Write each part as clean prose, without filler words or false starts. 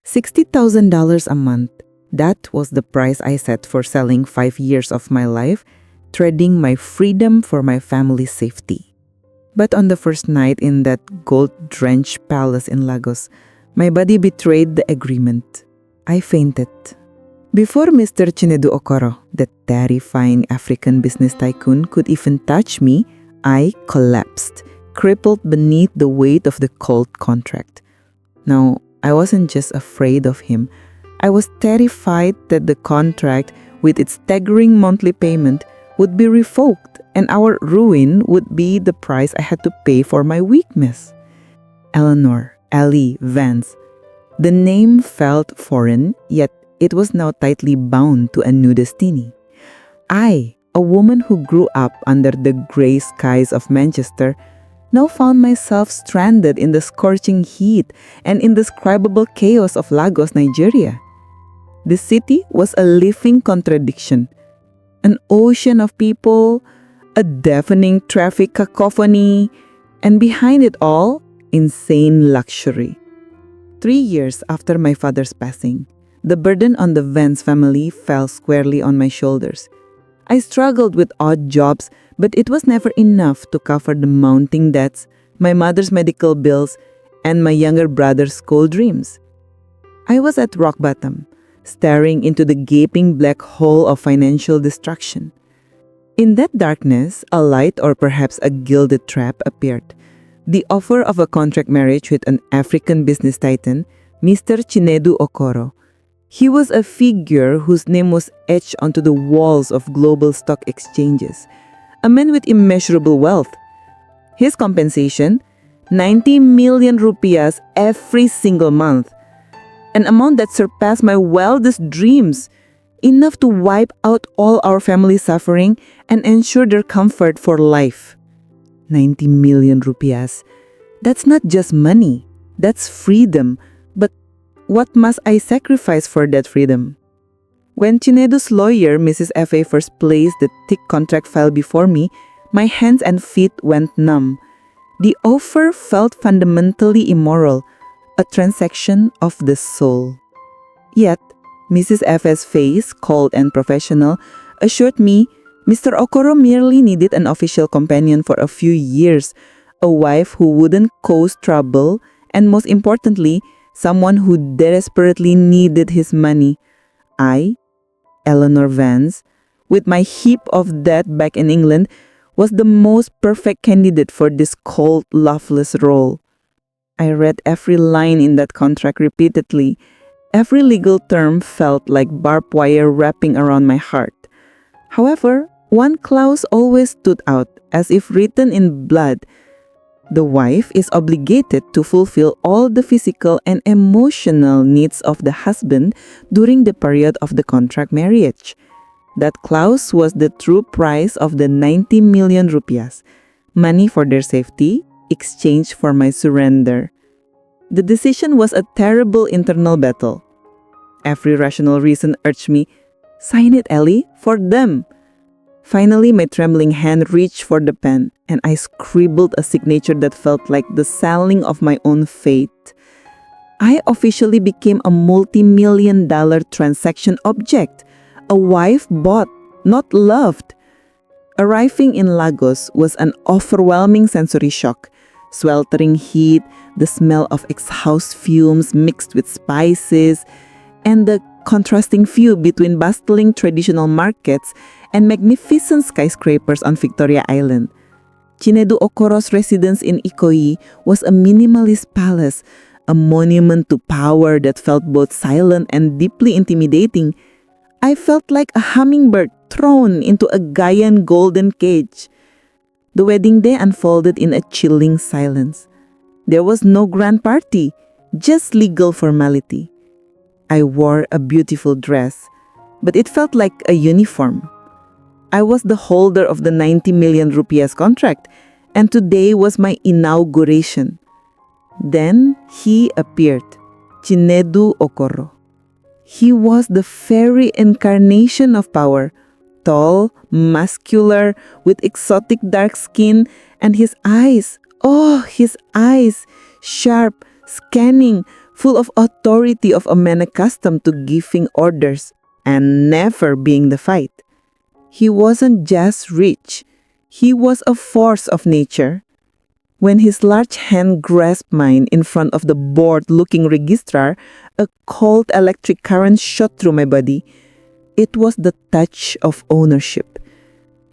$60,000 a month. That was the price I set for selling 5 years of my life, trading my freedom for my family's safety. But on the first night in that gold-drenched palace in Lagos, my body betrayed the agreement. I fainted. Before Mr. Chinedu Okoro, the terrifying African business tycoon, could even touch me, I collapsed, crippled beneath the weight of the cold contract. Now, I wasn't just afraid of him. I was terrified that the contract, with its staggering monthly payment, would be revoked, and our ruin would be the price I had to pay for my weakness. Eleanor, Ellie, Vance. The name felt foreign, yet it was now tightly bound to a new destiny. I, a woman who grew up under the grey skies of Manchester, now found myself stranded in the scorching heat and indescribable chaos of Lagos, Nigeria. The city was a living contradiction, an ocean of people, a deafening traffic cacophony, and behind it all, insane luxury. 3 years after my father's passing, the burden on the Vance family fell squarely on my shoulders. I struggled with odd jobs, but it was never enough to cover the mounting debts, my mother's medical bills, and my younger brother's school dreams. I was at rock bottom, staring into the gaping black hole of financial destruction. In that darkness, a light, or perhaps a gilded trap, appeared. The offer of a contract marriage with an African business titan, Mr. Chinedu Okoro. He was a figure whose name was etched onto the walls of global stock exchanges, a man with immeasurable wealth. His compensation, 90 million rupiahs every single month, an amount that surpassed my wildest dreams, enough to wipe out all our family suffering and ensure their comfort for life. 90 million rupiahs. That's not just money, that's freedom. But what must I sacrifice for that freedom? When Chinedu's lawyer, Mrs. F.A., first placed the thick contract file before me, my hands and feet went numb. The offer felt fundamentally immoral, a transaction of the soul. Yet, Mrs. F.'s face, cold and professional, assured me Mr. Okoro merely needed an official companion for a few years, a wife who wouldn't cause trouble, and most importantly, someone who desperately needed his money. I, Eleanor Vance, with my heap of debt back in England, was the most perfect candidate for this cold, loveless role. I read every line in that contract repeatedly. Every legal term felt like barbed wire wrapping around my heart. However, one clause always stood out, as if written in blood. The wife is obligated to fulfill all the physical and emotional needs of the husband during the period of the contract marriage. That clause was the true price of the 90 million rupiahs, money for their safety, exchange for my surrender. The decision was a terrible internal battle. Every rational reason urged me, "Sign it, Ellie, for them." Finally, my trembling hand reached for the pen, and I scribbled a signature that felt like the sealing of my own fate. I officially became a multi-million-dollar transaction object, a wife bought, not loved. Arriving in Lagos was an overwhelming sensory shock. Sweltering heat, the smell of exhaust fumes mixed with spices, and the contrasting view between bustling traditional markets and magnificent skyscrapers on Victoria Island. Chinedu Okoro's residence in Ikoyi was a minimalist palace, a monument to power that felt both silent and deeply intimidating. I felt like a hummingbird thrown into a Gaian golden cage. The wedding day unfolded in a chilling silence. There was no grand party, just legal formality. I wore a beautiful dress, but it felt like a uniform. I was the holder of the 90 million rupiahs contract, and today was my inauguration. Then he appeared, Chinedu Okoro. He was the very incarnation of power, tall, muscular, with exotic dark skin, and his eyes, sharp, scanning, full of authority of a man accustomed to giving orders and never being the fight. He wasn't just rich, he was a force of nature. When his large hand grasped mine in front of the bored-looking registrar, a cold electric current shot through my body. It was the touch of ownership.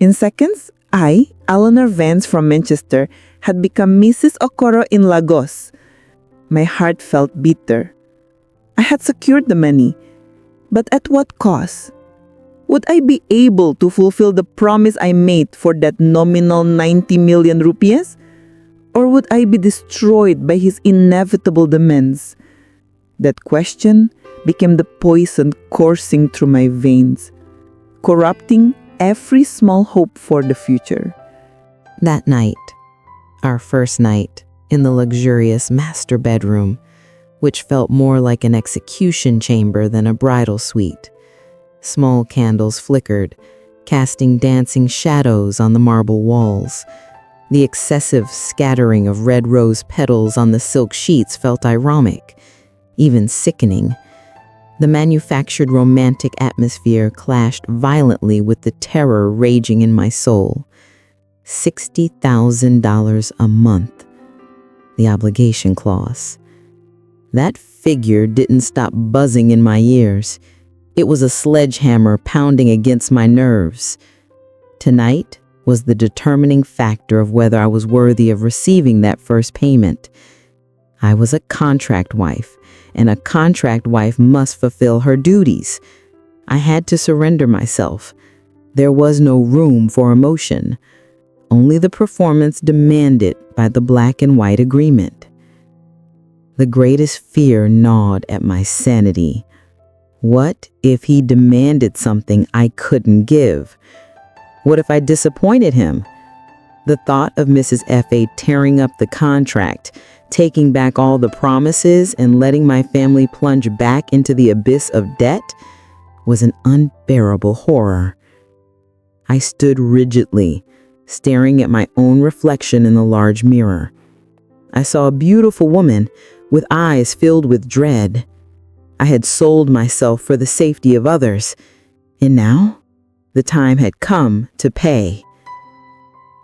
In seconds, I, Eleanor Vance from Manchester, had become Mrs. Okoro in Lagos. My heart felt bitter. I had secured the money, but at what cost? Would I be able to fulfill the promise I made for that nominal 90 million rupees? Or would I be destroyed by his inevitable demands? That question became the poison coursing through my veins, corrupting every small hope for the future. That night, our first night in the luxurious master bedroom, which felt more like an execution chamber than a bridal suite. Small candles flickered, casting dancing shadows on the marble walls. The excessive scattering of red rose petals on the silk sheets felt ironic, even sickening. The manufactured romantic atmosphere clashed violently with the terror raging in my soul. $60,000 a month. The obligation clause. That figure didn't stop buzzing in my ears. It was a sledgehammer pounding against my nerves. Tonight was the determining factor of whether I was worthy of receiving that first payment. I was a contract wife, and a contract wife must fulfill her duties. I had to surrender myself. There was no room for emotion, only the performance demanded by the black and white agreement. The greatest fear gnawed at my sanity. What if he demanded something I couldn't give? What if I disappointed him? The thought of Mrs. F.A. tearing up the contract, taking back all the promises, and letting my family plunge back into the abyss of debt was an unbearable horror. I stood rigidly, staring at my own reflection in the large mirror. I saw a beautiful woman with eyes filled with dread. I had sold myself for the safety of others, and now the time had come to pay.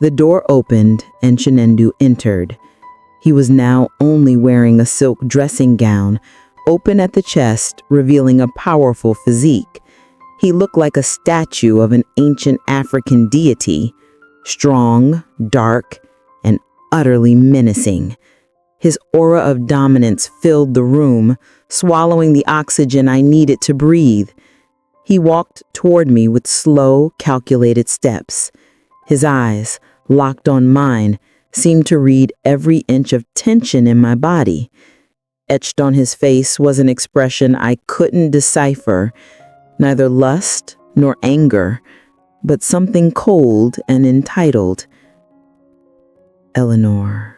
The door opened and Chinendu entered. He was now only wearing a silk dressing gown, open at the chest, revealing a powerful physique. He looked like a statue of an ancient African deity, strong, dark, and utterly menacing. His aura of dominance filled the room, swallowing the oxygen I needed to breathe. He walked toward me with slow, calculated steps. His eyes, locked on mine, seemed to read every inch of tension in my body. Etched on his face was an expression I couldn't decipher, neither lust nor anger, but something cold and entitled. Eleanor.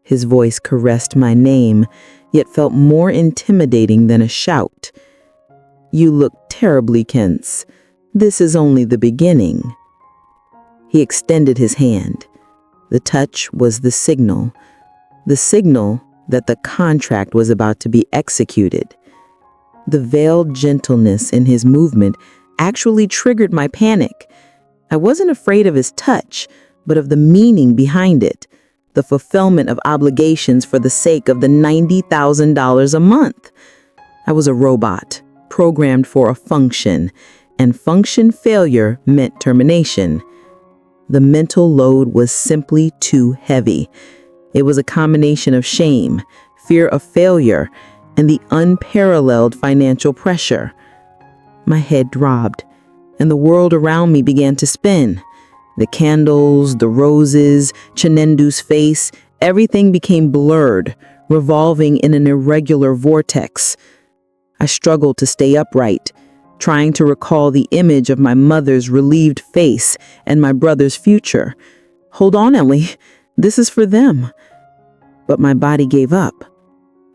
His voice caressed my name, yet felt more intimidating than a shout. You look terribly tense. This is only the beginning. He extended his hand. The touch was the signal that the contract was about to be executed. The veiled gentleness in his movement actually triggered my panic. I wasn't afraid of his touch, but of the meaning behind it, the fulfillment of obligations for the sake of the $90,000 a month. I was a robot, programmed for a function, and function failure meant termination. The mental load was simply too heavy. It was a combination of shame, fear of failure, and the unparalleled financial pressure. My head throbbed, and the world around me began to spin. The candles, the roses, Chinendu's face, everything became blurred, revolving in an irregular vortex. I struggled to stay upright, trying to recall the image of my mother's relieved face and my brother's future. Hold on, Ellie. This is for them. But my body gave up.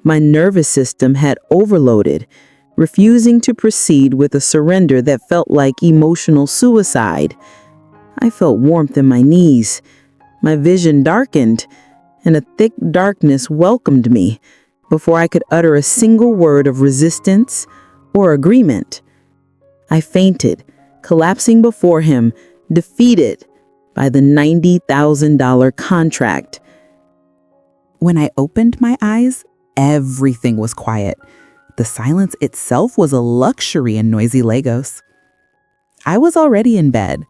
My nervous system had overloaded, refusing to proceed with a surrender that felt like emotional suicide. I felt warmth in my knees. My vision darkened, and a thick darkness welcomed me, before I could utter a single word of resistance or agreement. I fainted, collapsing before him, defeated by the $90,000 contract. When I opened my eyes, everything was quiet. The silence itself was a luxury in noisy Lagos. I was already in bed.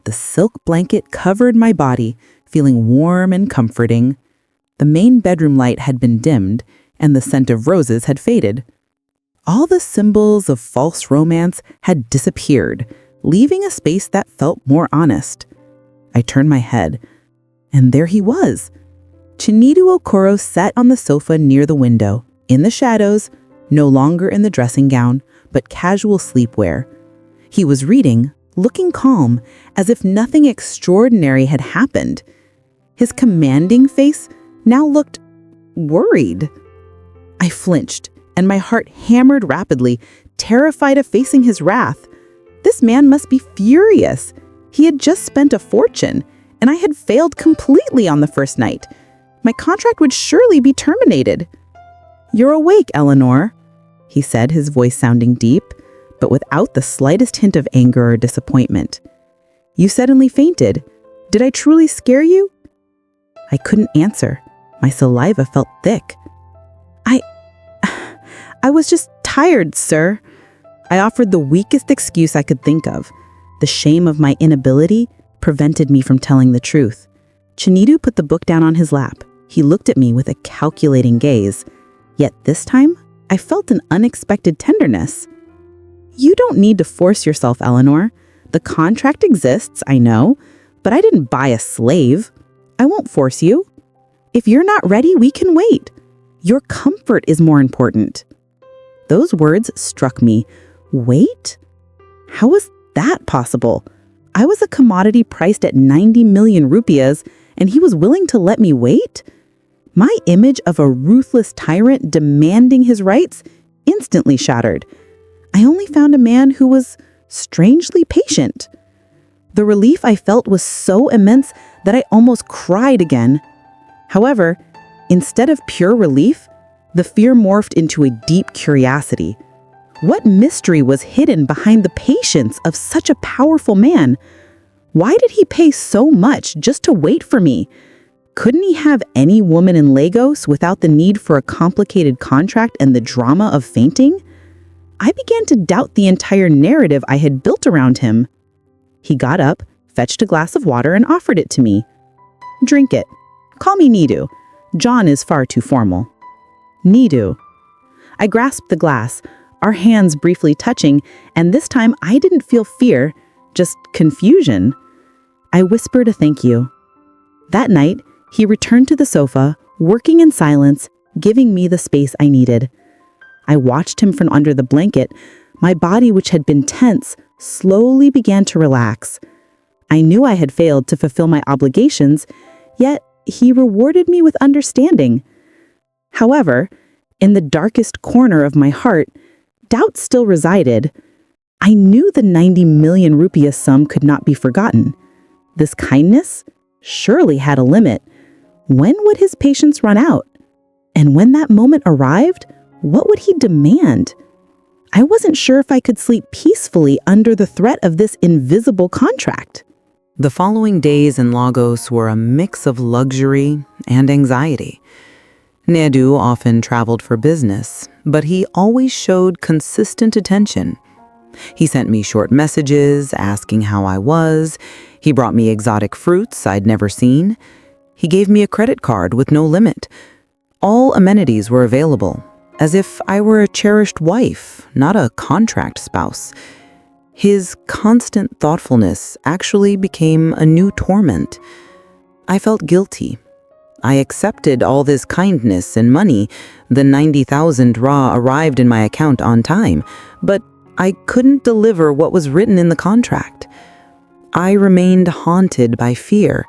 The silk blanket covered my body, feeling warm and comforting. The main bedroom light had been dimmed, and the scent of roses had faded. All the symbols of false romance had disappeared, leaving a space that felt more honest. I turned my head, and there he was. Chinedu Okoro sat on the sofa near the window, in the shadows, no longer in the dressing gown, but casual sleepwear. He was reading, looking calm, as if nothing extraordinary had happened. His commanding face now looked worried. I flinched, and my heart hammered rapidly, terrified of facing his wrath. This man must be furious. He had just spent a fortune, and I had failed completely on the first night. My contract would surely be terminated. "You're awake, Eleanor," he said, his voice sounding deep, but without the slightest hint of anger or disappointment. "You suddenly fainted. Did I truly scare you?" I couldn't answer. My saliva felt thick. I was just tired, sir." I offered the weakest excuse I could think of. The shame of my inability prevented me from telling the truth. Chinedu put the book down on his lap. He looked at me with a calculating gaze. Yet this time, I felt an unexpected tenderness. "You don't need to force yourself, Eleanor. The contract exists, I know, but I didn't buy a slave. I won't force you. If you're not ready, we can wait. Your comfort is more important." Those words struck me. Wait? How was that possible? I was a commodity priced at 90 million rupias, and he was willing to let me wait? My image of a ruthless tyrant demanding his rights instantly shattered. I only found a man who was strangely patient. The relief I felt was so immense that I almost cried again. However, instead of pure relief, the fear morphed into a deep curiosity. What mystery was hidden behind the patience of such a powerful man? Why did he pay so much just to wait for me? Couldn't he have any woman in Lagos without the need for a complicated contract and the drama of fainting? I began to doubt the entire narrative I had built around him. He got up, fetched a glass of water, and offered it to me. "Drink it. Call me Nidu. John is far too formal." Nidu. I grasped the glass, our hands briefly touching, and this time I didn't feel fear, just confusion. I whispered a thank you. That night, he returned to the sofa, working in silence, giving me the space I needed. I watched him from under the blanket. My body, which had been tense, slowly began to relax. I knew I had failed to fulfill my obligations, yet he rewarded me with understanding. However, in the darkest corner of my heart, doubt still resided. I knew the 90 million rupiah sum could not be forgotten. This kindness surely had a limit. When would his patience run out? And when that moment arrived, what would he demand? I wasn't sure if I could sleep peacefully under the threat of this invisible contract. The following days in Lagos were a mix of luxury and anxiety. Nedu often traveled for business, but he always showed consistent attention. He sent me short messages asking how I was. He brought me exotic fruits I'd never seen. He gave me a credit card with no limit. All amenities were available, as if I were a cherished wife, not a contract spouse. His constant thoughtfulness actually became a new torment. I felt guilty. I accepted all this kindness and money. The 90,000 Ra arrived in my account on time, but I couldn't deliver what was written in the contract. I remained haunted by fear,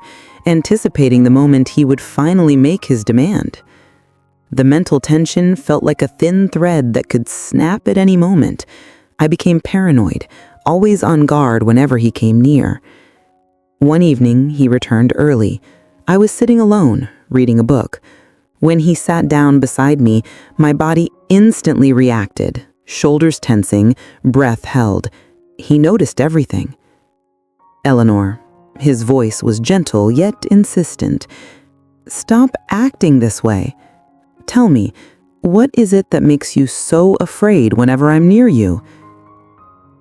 anticipating the moment he would finally make his demand. The mental tension felt like a thin thread that could snap at any moment. I became paranoid, always on guard whenever he came near. One evening, he returned early. I was sitting alone, reading a book. When he sat down beside me, my body instantly reacted, shoulders tensing, breath held. He noticed everything. "Eleanor," his voice was gentle yet insistent. "Stop acting this way. Tell me, what is it that makes you so afraid whenever I'm near you?"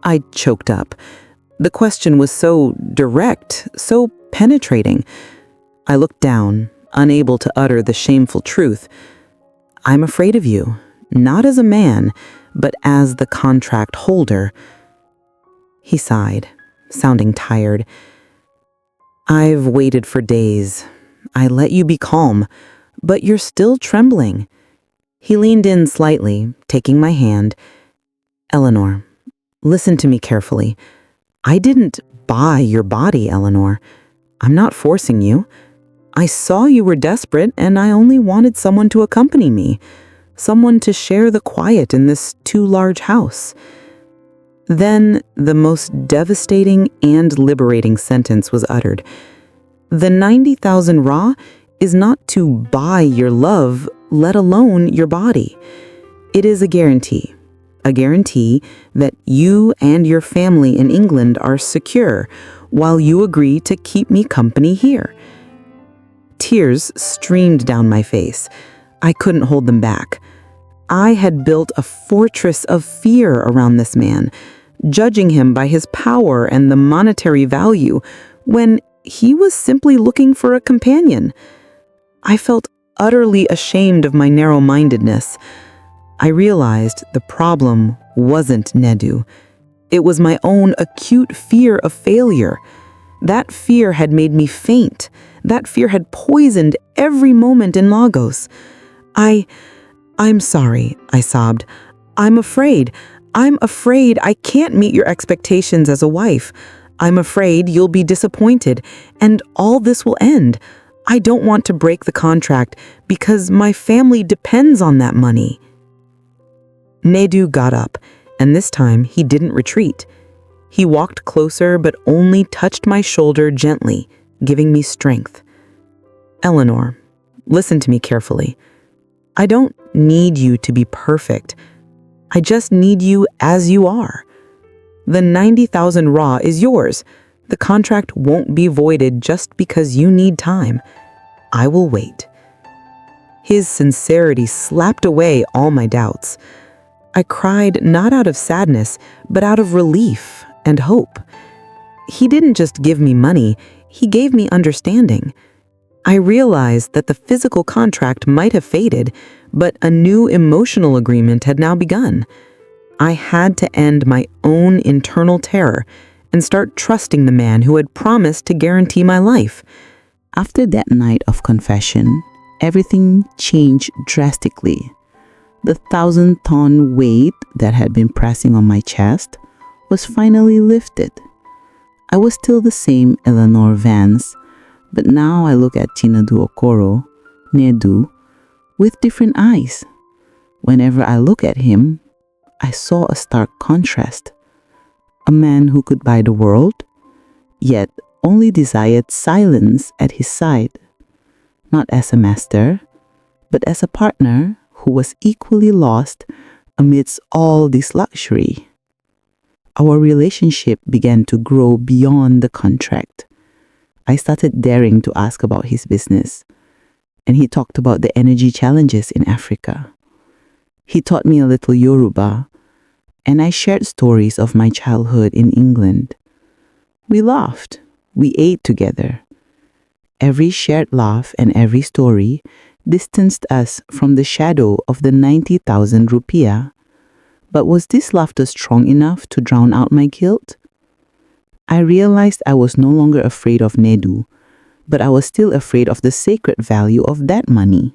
I choked up. The question was so direct, so penetrating. I looked down, unable to utter the shameful truth. "I'm afraid of you, not as a man, but as the contract holder." He sighed, sounding tired. "I've waited for days. I let you be calm, but you're still trembling." He leaned in slightly, taking my hand. "Eleanor, listen to me carefully. I didn't buy your body, Eleanor. I'm not forcing you. I saw you were desperate, and I only wanted someone to accompany me, someone to share the quiet in this too large house." Then the most devastating and liberating sentence was uttered. "The 90,000 Ra is not to buy your love, let alone your body. It is a guarantee that you and your family in England are secure while you agree to keep me company here." Tears streamed down my face. I couldn't hold them back. I had built a fortress of fear around this man, judging him by his power and the monetary value, when he was simply looking for a companion. I felt utterly ashamed of my narrow-mindedness. I realized the problem wasn't Nedu. It was my own acute fear of failure. That fear had made me faint. That fear had poisoned every moment in Lagos. I'm sorry," I sobbed. I'm afraid I can't meet your expectations as a wife. I'm afraid you'll be disappointed, and all this will end. I don't want to break the contract because my family depends on that money." Nedu got up, and this time he didn't retreat. He walked closer but only touched my shoulder gently, giving me strength. "Eleanor, listen to me carefully. I don't need you to be perfect. I just need you as you are. The 90,000 Ra is yours. The contract won't be voided just because you need time. I will wait." His sincerity slapped away all my doubts. I cried not out of sadness, but out of relief and hope. He didn't just give me money, he gave me understanding. I realized that the physical contract might have faded, but a new emotional agreement had now begun. I had to end my own internal terror and start trusting the man who had promised to guarantee my life. After that night of confession, everything changed drastically. The 1,000-ton weight that had been pressing on my chest was finally lifted. I was still the same Eleanor Vance, but now I look at Chinadu Okoro, Nedu, with different eyes. Whenever I look at him, I saw a stark contrast. A man who could buy the world, yet only desired silence at his side. Not as a master, but as a partner who was equally lost amidst all this luxury. Our relationship began to grow beyond the contract. I started daring to ask about his business, and he talked about the energy challenges in Africa. He taught me a little Yoruba, and I shared stories of my childhood in England. We laughed, we ate together. Every shared laugh and every story distanced us from the shadow of the 90,000 rupiah. But was this laughter strong enough to drown out my guilt? I realized I was no longer afraid of Nedu, but I was still afraid of the sacred value of that money.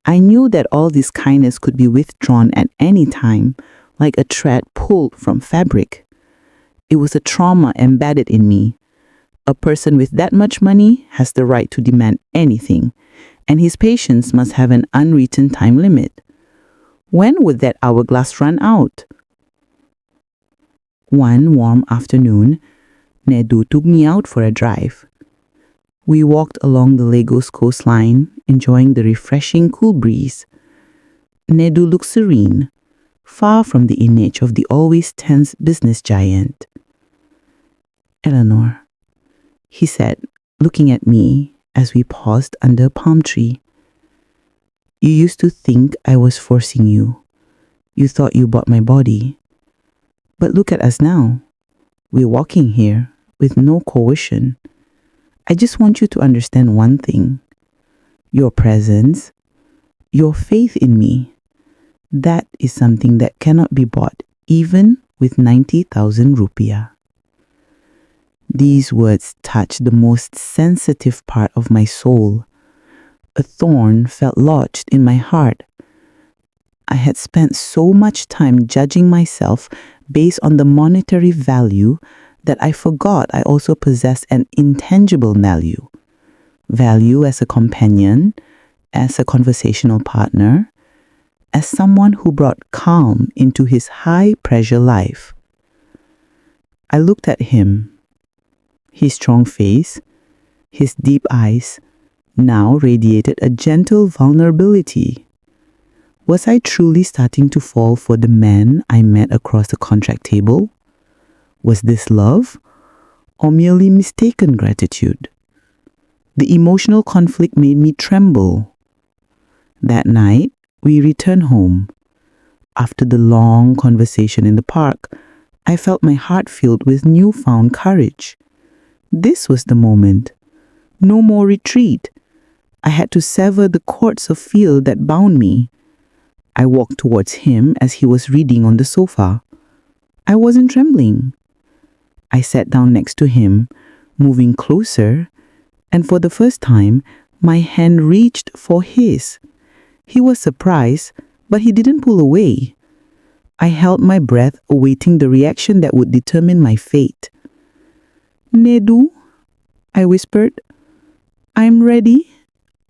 I knew that all this kindness could be withdrawn at any time, like a thread pulled from fabric. It was a trauma embedded in me. A person with that much money has the right to demand anything, and his patience must have an unwritten time limit. When would that hourglass run out? One warm afternoon, Nedu took me out for a drive. We walked along the Lagos coastline, enjoying the refreshing cool breeze. Nedu looked serene, far from the image of the always tense business giant. "Eleanor," he said, looking at me as we paused under a palm tree. "You used to think I was forcing you. You thought you bought my body. But look at us now. We're walking here with no coercion. I just want you to understand one thing. Your presence, your faith in me, that is something that cannot be bought even with 90,000 rupiah." These words touched the most sensitive part of my soul. A thorn felt lodged in my heart. I had spent so much time judging myself based on the monetary value that I forgot I also possessed an intangible value. Value as a companion, as a conversational partner, as someone who brought calm into his high-pressure life. I looked at him. His strong face, his deep eyes, now radiated a gentle vulnerability. Was I truly starting to fall for the man I met across the contract table? Was this love, or merely mistaken gratitude? The emotional conflict made me tremble. That night, we returned home. After the long conversation in the park, I felt my heart filled with newfound courage. This was the moment. No more retreat. I had to sever the cords of fear that bound me. I walked towards him as he was reading on the sofa. I wasn't trembling. I sat down next to him, moving closer, and for the first time, my hand reached for his. He was surprised, but he didn't pull away. I held my breath, awaiting the reaction that would determine my fate. "Nedu," I whispered, "I'm ready.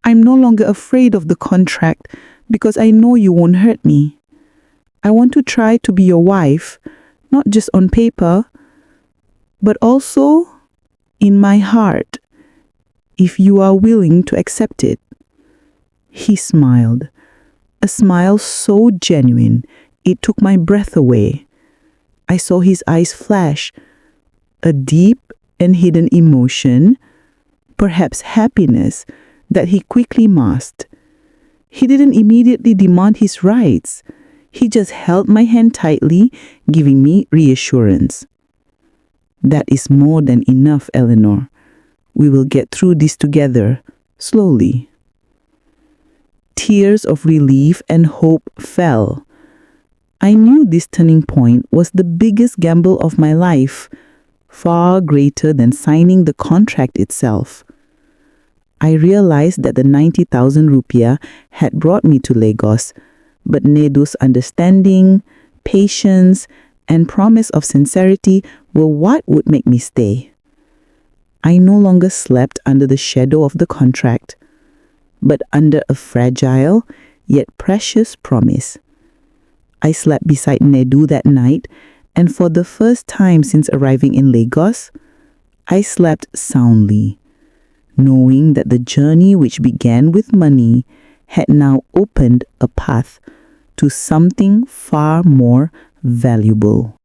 I'm no longer afraid of the contract because I know you won't hurt me. I want to try to be your wife, not just on paper, but also in my heart, if you are willing to accept it." He smiled, a smile so genuine it took my breath away. I saw his eyes flash, a deep and hidden emotion, perhaps happiness, that he quickly masked. He didn't immediately demand his rights. He just held my hand tightly, giving me reassurance. "That is more than enough, Eleanor. We will get through this together, slowly." Tears of relief and hope fell. I knew this turning point was the biggest gamble of my life, far greater than signing the contract itself. I realized that the 90,000 rupiah had brought me to Lagos, but Nedu's understanding, patience, and promise of sincerity were what would make me stay. I no longer slept under the shadow of the contract, but under a fragile yet precious promise. I slept beside Nedu that night, and for the first time since arriving in Lagos, I slept soundly, knowing that the journey which began with money had now opened a path to something far more valuable.